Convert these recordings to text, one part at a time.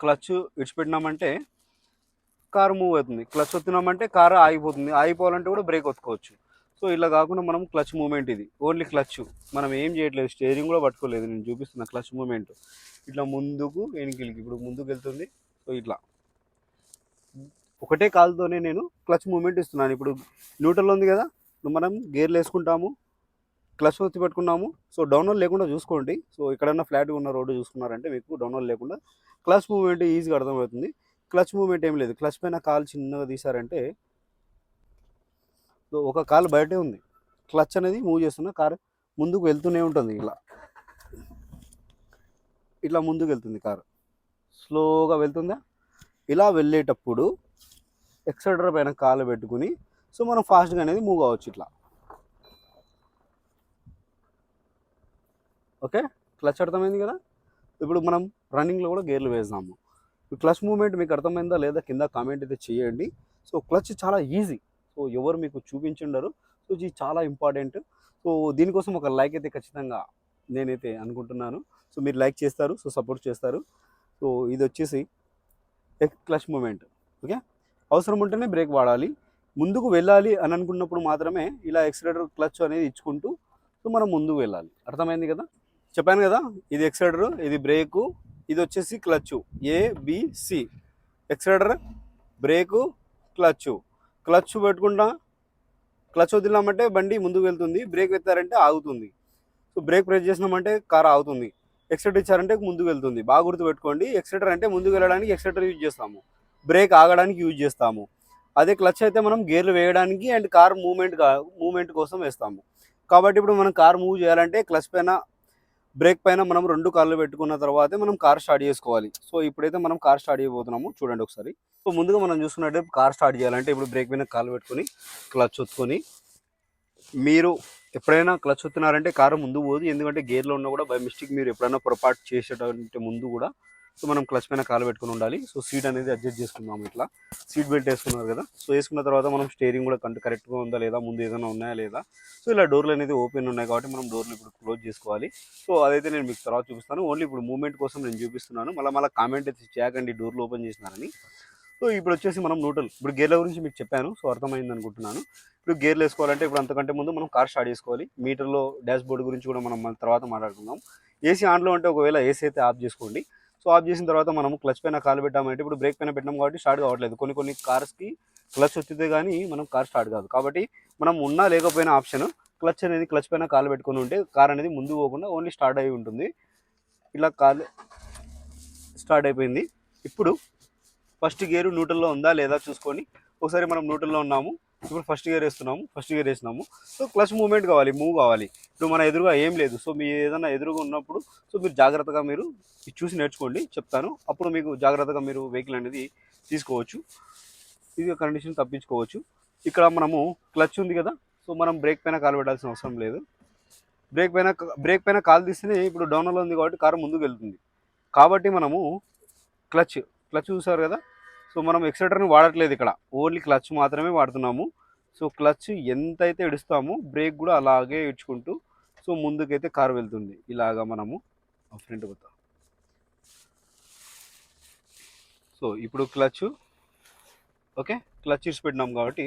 Clutch విడిచిపెట్టినామంటే car move అవుతుంది, clutch ఒత్తినామంటే car ఆగిపోతుంది, ఆగిపోవాలంటే కూడా బ్రేక్ ఒత్తుకోవచ్చు. సో ఇలా కాకుండా మనం క్లచ్ మూమెంట్, ఇది ఓన్లీ క్లచ్, మనం ఏం చేయట్లేదు, స్టీరింగ్ కూడా పట్టుకోలేదు, నేను చూపిస్తున్న క్లచ్ మూమెంట్. ఇట్లా ముందుకు వెనుకలికి, ఇప్పుడు ముందుకు వెళ్తుంది. సో ఇట్లా ఒకటే కాలుతోనే నేను క్లచ్ మూమెంట్ ఇస్తున్నాను. ఇప్పుడు న్యూట్రల్ ఉంది కదా, మనం గేర్లు వేసుకుంటాము, క్లచ్ ఒత్తి పెట్టుకున్నాము. సో డౌన్లోడ్ లేకుండా చూసుకోండి. సో ఎక్కడన్నా ఫ్లాట్గా ఉన్న రోడ్డు చూసుకున్నారంటే మీకు డౌన్లోడ్ లేకుండా క్లచ్ మూమెంట్ ఈజీగా అర్థమవుతుంది. క్లచ్ మూమెంట్ ఏం లేదు, క్లచ్ పైన కాలు చిన్నగా తీసారంటే ఒక కాలు బయటే ఉంది, క్లచ్ అనేది మూవ్ చేస్తున్న కారు ముందుకు వెళ్తూనే ఉంటుంది. ఇలా ఇట్లా ముందుకు వెళ్తుంది కారు, స్లోగా వెళ్తుందా. ఇలా వెళ్ళేటప్పుడు ఎక్సెలరేటర్ పైన కాలు పెట్టుకుని సో మనం ఫాస్ట్గా అనేది మూవ్ అవ్వచ్చు ఇట్లా. ఓకే, క్లచ్ అర్థమైంది కదా. ఇప్పుడు మనం రన్నింగ్లో కూడా గేర్లు వేద్దాము. క్లచ్ మూమెంట్ మీకు అర్థమైందా లేదా కింద కామెంట్ అయితే చేయండి. సో క్లచ్ చాలా ఈజీ, సో ఎవరు మీకు చూపించుండరు. సో ఇది చాలా ఇంపార్టెంట్. సో దీనికోసం ఒక లైక్ అయితే ఖచ్చితంగా నేనైతే అనుకుంటున్నాను. సో మీరు లైక్ చేస్తారు, సో సపోర్ట్ చేస్తారు. సో ఇది వచ్చేసి క్లచ్ మూమెంట్. ఓకే, అవసరం ఉంటేనే బ్రేక్ వాడాలి, ముందుకు వెళ్ళాలి అని అనుకున్నప్పుడు మాత్రమే ఇలా ఎక్సలరేటర్ క్లచ్ అనేది ఇచ్చుకుంటూ సో మనం ముందుకు వెళ్ళాలి. అర్థమైంది కదా, చెప్పాను కదా, ఇది ఎక్సలరేటర్, ఇది బ్రేకు, ఇది వచ్చేసి clutch, ABC, accelerator, brake, clutch. Clutch పెట్టుకుంటా, క్లచ్ వదిలినామంటే బండి ముందుకు వెళ్తుంది, బ్రేక్ ఎత్తారంటే ఆగుతుంది. సో బ్రేక్ ప్రెస్ చేసినామంటే కార్ ఆగుతుంది, ఎక్సలరేటర్ ఇచ్చారంటే ముందుకు వెళ్తుంది. బాగా గుర్తుపెట్టుకోండి, ఎక్సలరేటర్ అంటే ముందుకు వెళ్ళడానికి ఎక్సలరేటర్ యూజ్ చేస్తాము, బ్రేక్ ఆగడానికి యూజ్ చేస్తాము. అదే క్లచ్ అయితే మనం గేర్లు వేయడానికి అండ్ కార్ మూమెంట్ కోసం వేస్తాము. కాబట్టి ఇప్పుడు మనం కార్ మూవ్ చేయాలంటే క్లచ్ పైన బ్రేక్ పైన మనం రెండు కాళ్ళు పెట్టుకున్న తర్వాతే మనం కార్ స్టార్ట్ చేసుకోవాలి. సో ఇప్పుడైతే మనం కార్ స్టార్ట్ చేయబోతున్నాము, చూడండి ఒకసారి. సో ముందుగా మనం చూసుకున్నట్టే కార్ స్టార్ట్ చేయాలంటే ఇప్పుడు బ్రేక్ పైన కాళ్ళు పెట్టుకొని క్లచ్ ఒత్తుకొని, మీరు ఎప్పుడైనా క్లచ్ ఒత్తినారంటే కారు ముందు పోదు, ఎందుకంటే గేర్లో ఉన్నా కూడా బై మిస్టేక్ మీరు ఎప్పుడైనా పొరపాటు చేసేటంటే ముందు కూడా సో మనం క్లచ్ పైన కాలు పెట్టుకుని ఉండాలి. సో సీట్ అనేది అడ్జస్ట్ చేసుకుందాం, ఇట్లా సీట్ బెల్ట్ వేసుకున్నారు కదా. సో వేసుకున్న తర్వాత మనం స్టీరింగ్ కూడా కరెక్ట్గా ఉందా లేదా, ముందు ఏదైనా ఉన్నాయా లేదా. సో ఇలా డోర్లు అనేది ఓపెన్ ఉన్నాయి కాబట్టి మనం డోర్లు ఇప్పుడు క్లోజ్ చేసుకోవాలి. సో అదైతే నేను మీకు తర్వాత చూపిస్తాను, ఓన్లీ ఇప్పుడు మూమెంట్ కోసం నేను చూపిస్తున్నాను. మళ్ళీ కామెంట్ అయితే చేయకండి డోర్లు ఓపెన్ చేసినారని. సో ఇప్పుడు వచ్చేసి మనం న్యూట్రల్, ఇప్పుడు గేర్ల గురించి మీకు చెప్పాను, సో అర్థమైంది అనుకుంటున్నాను. ఇప్పుడు గేర్లు వేసుకోవాలంటే ఇప్పుడు అంతకంటే ముందు మనం కార్ స్టార్ట్ చేసుకోవాలి. మీటర్లో డాష్ బోర్డు గురించి కూడా మనం తర్వాత మాట్లాడుకుందాం. ఏసీ ఆన్లో అంటే ఒకవేళ ఏసీ అయితే ఆఫ్ చేసుకోండి. సో ఆఫ్ చేసిన తర్వాత మనం క్లచ్ పైన కాలు పెట్టామంటే ఇప్పుడు బ్రేక్ పైన పెట్టినాం కాబట్టి స్టార్ట్ కావట్లేదు. కొన్ని కార్స్కి క్లచ్ వచ్చితే కానీ మనం కార్ స్టార్ట్ కాదు. కాబట్టి మనం ఉన్నా లేకపోయినా ఆప్షన్ క్లచ్ పైన కాలు పెట్టుకుని ఉంటే కార్ అనేది ముందు పోకుండా ఓన్లీ స్టార్ట్ అయి ఉంటుంది. ఇలా కాలు స్టార్ట్ అయిపోయింది. ఇప్పుడు ఫస్ట్ గేరు న్యూట్రల్లో ఉందా లేదా చూసుకొని ఒకసారి మనం న్యూట్రల్లో ఉన్నాము. ఇప్పుడు ఫస్ట్ గేర్ వేసినాము. సో క్లచ్ మూవ్ కావాలి. ఇప్పుడు మన ఎదురుగా ఏం లేదు. సో మీ ఏదైనా ఎదురుగా ఉన్నప్పుడు సో మీరు జాగ్రత్తగా మీరు చూసి నేర్చుకోండి, చెప్తాను. అప్పుడు మీకు జాగ్రత్తగా మీరు వెహికల్ అనేది తీసుకోవచ్చు, ఇది కండిషన్ తప్పించుకోవచ్చు. ఇక్కడ మనము క్లచ్ ఉంది కదా, సో మనం బ్రేక్ పైన కాలు పెట్టాల్సిన అవసరం లేదు. బ్రేక్ పైన కాలు తీస్తేనే ఇప్పుడు డౌన్లో ఉంది కాబట్టి కారు ముందుకు వెళ్తుంది. కాబట్టి మనము క్లచ్ చూసారు కదా. సో మనం ఎక్సలరేటర్ని వాడట్లేదు, ఇక్కడ ఓన్లీ క్లచ్ మాత్రమే వాడుతున్నాము. సో క్లచ్ ఎంతైతే ఇడుస్తామో బ్రేక్ కూడా అలాగే ఇడ్చుకుంటూ సో ముందుకైతే కారు వెళ్తుంది. ఇలాగా మనము ఫ్రంట్ పోతాం. సో ఇప్పుడు క్లచ్ ఓకే, క్లచ్ ఇడిచిపెట్టినాం కాబట్టి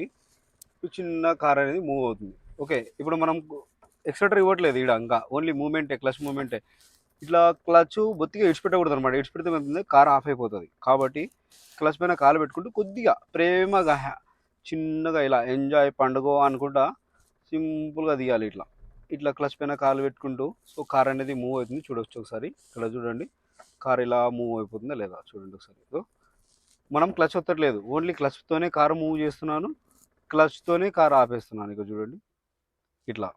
చిన్న కార్ అనేది మూవ్ అవుతుంది. ఓకే, ఇప్పుడు మనం ఎక్సలరేటర్ ఇవ్వట్లేదు ఇక్కడ, ఇంకా ఓన్లీ మూమెంటే, క్లచ్ మూమెంటే. ఇట్లా క్లచ్ బొత్తిగా ఇడిచిపెట్టకూడదు అనమాట, ఇడిచిపెడితే ఏమవుతుంది, కార్ ఆఫ్ అయిపోతుంది. కాబట్టి క్లచ్ పైన కాలు పెట్టుకుంటూ కొద్దిగా ప్రేమగా చిన్నగా ఇలా ఎంజాయ్ పండుగ అనుకుంటా సింపుల్గా దిగాలి. ఇట్లా క్లచ్ పైన కాలు పెట్టుకుంటూ సో కార్ అనేది మూవ్ అవుతుంది. చూడవచ్చు ఒకసారి, ఇక్కడ చూడండి కార్ ఇలా మూవ్ అయిపోతుందా లేదా చూడండి ఒకసారి. సో మనం క్లచ్ ఒత్తట్లేదు, ఓన్లీ క్లచ్తోనే కారు మూవ్ చేస్తున్నాను, క్లచ్తోనే కారు ఆపేస్తున్నాను. ఇక్కడ చూడండి ఇట్లా.